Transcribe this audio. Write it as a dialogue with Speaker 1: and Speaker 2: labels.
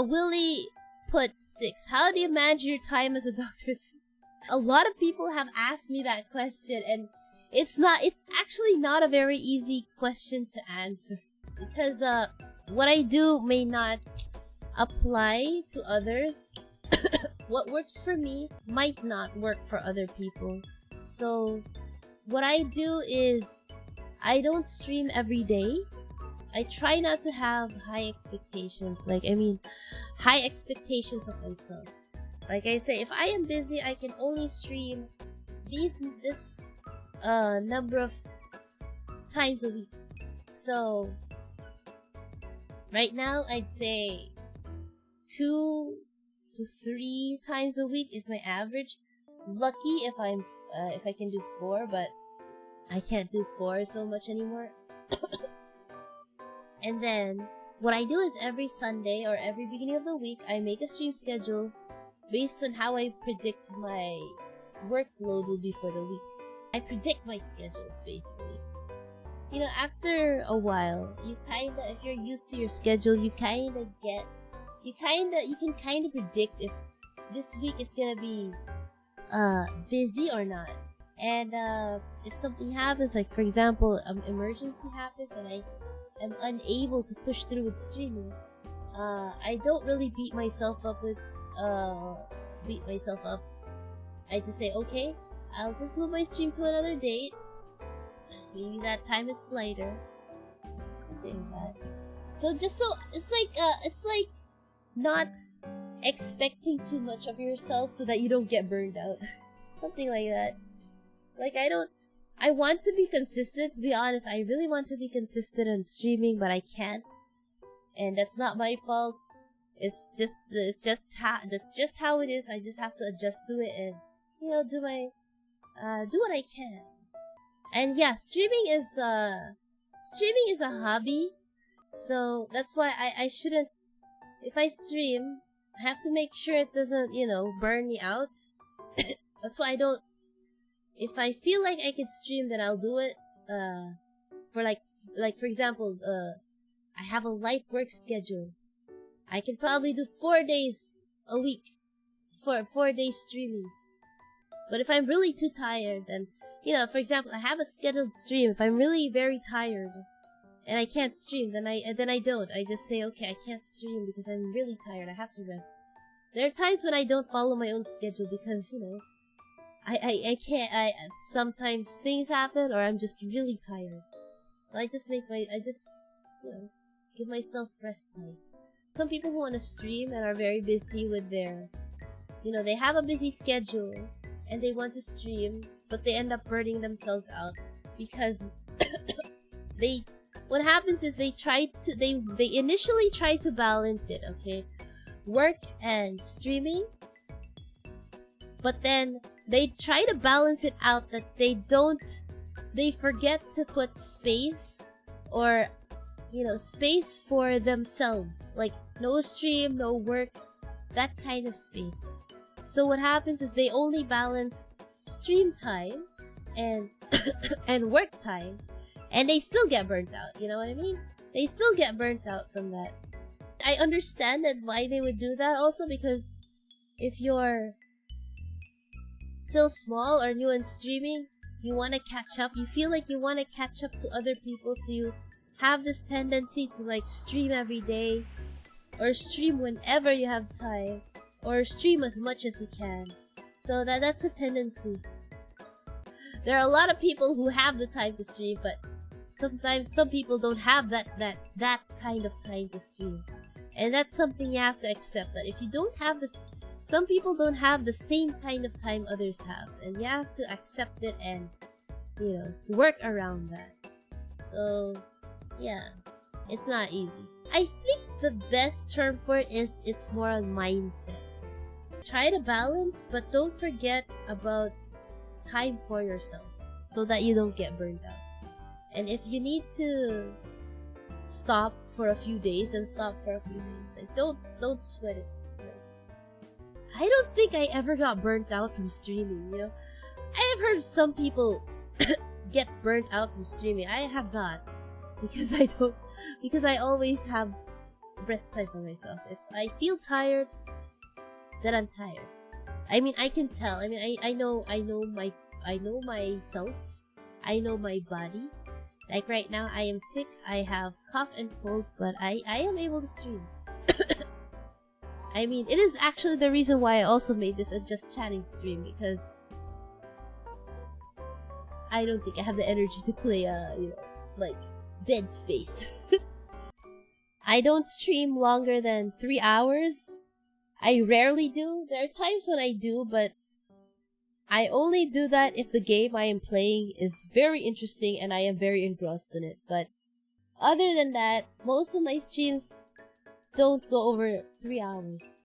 Speaker 1: Willie put 6. How do you manage your time as a doctor? A lot of people have asked me that question, and it's actually not a very easy question to answer. Because, what I do may not apply to others. What works for me might not work for other people. So, what I do is, I don't stream every day. I try not to have high expectations. High expectations of myself. Like I say, if I am busy, I can only stream this number of times a week. So, right now, I'd say 2 to 3 times a week is my average. Lucky if I can do 4, but I can't do 4 so much anymore. And then what I do is every Sunday or every beginning of the week, I make a stream schedule based on how I predict my workload will be for the week. I predict my schedules basically. You know, after a while, if you're used to your schedule, you can predict if this week is gonna be busy or not. And if something happens, like for example, an emergency happens and I am unable to push through with streaming, I don't really beat myself up. I just say, okay, I'll just move my stream to another date. Maybe that time is later. Something like that. So it's like not expecting too much of yourself so that you don't get burned out. Something like that. Like I want to be consistent, to be honest. I really want to be consistent on streaming, but I can't. And that's not my fault. That's just how it is. I just have to adjust to it and, you know, do what I can. And yeah, streaming is a hobby. So that's why I shouldn't, if I stream, I have to make sure it doesn't, you know, burn me out. That's why I don't, if I feel like I can stream, then I'll do it. For example, I have a light work schedule. I can probably do 4 days a week for 4 days streaming. But if I'm really too tired, then, you know, for example, I have a scheduled stream. If I'm really very tired and I can't stream, then I don't. I just say, okay, I can't stream because I'm really tired. I have to rest. There are times when I don't follow my own schedule because, you know, I can't. Sometimes things happen or I'm just really tired. So I just you know, give myself rest time. Some people who want to stream and are very busy with their, you know, they have a busy schedule and they want to stream, but they end up burning themselves out because what happens is they initially try to balance it, okay? Work and streaming, but then they try to balance it out that they forget to put space or, you know, space for themselves, like no stream, no work, that kind of space. So what happens is they only balance stream time and and work time, and they still get burnt out. You know what I mean? They still get burnt out from that. I understand that why they would do that also, because if you're still small or new in streaming, you want to catch up. You feel like you want to catch up to other people, so you have this tendency to like stream every day or stream whenever you have time or stream as much as you can. So that's a tendency. There are a lot of people who have the time to stream, but sometimes some people don't have that kind of time to stream. And that's something you have to accept, that if you don't have this, some people don't have the same kind of time others have, and you have to accept it and, you know, work around that. So yeah, it's not easy. I think the best term for it is it's more on mindset. Try to balance, but don't forget about time for yourself so that you don't get burned out. And if you need to stop for a few days, then stop for a few days. Like don't sweat it. You know? I don't think I ever got burnt out from streaming, you know. I have heard some people get burnt out from streaming. I have not. Because I always have rest time for myself. If I feel tired, then I'm tired. I mean, I can tell. I mean, I know myself. I know my body. Like right now, I am sick. I have cough and colds, but I am able to stream. I mean, it is actually the reason why I also made this a just chatting stream, because I don't think I have the energy to play like Dead Space. I don't stream longer than 3 hours. I rarely do. There are times when I do, but I only do that if the game I am playing is very interesting and I am very engrossed in it. But other than that, most of my streams don't go over 3 hours.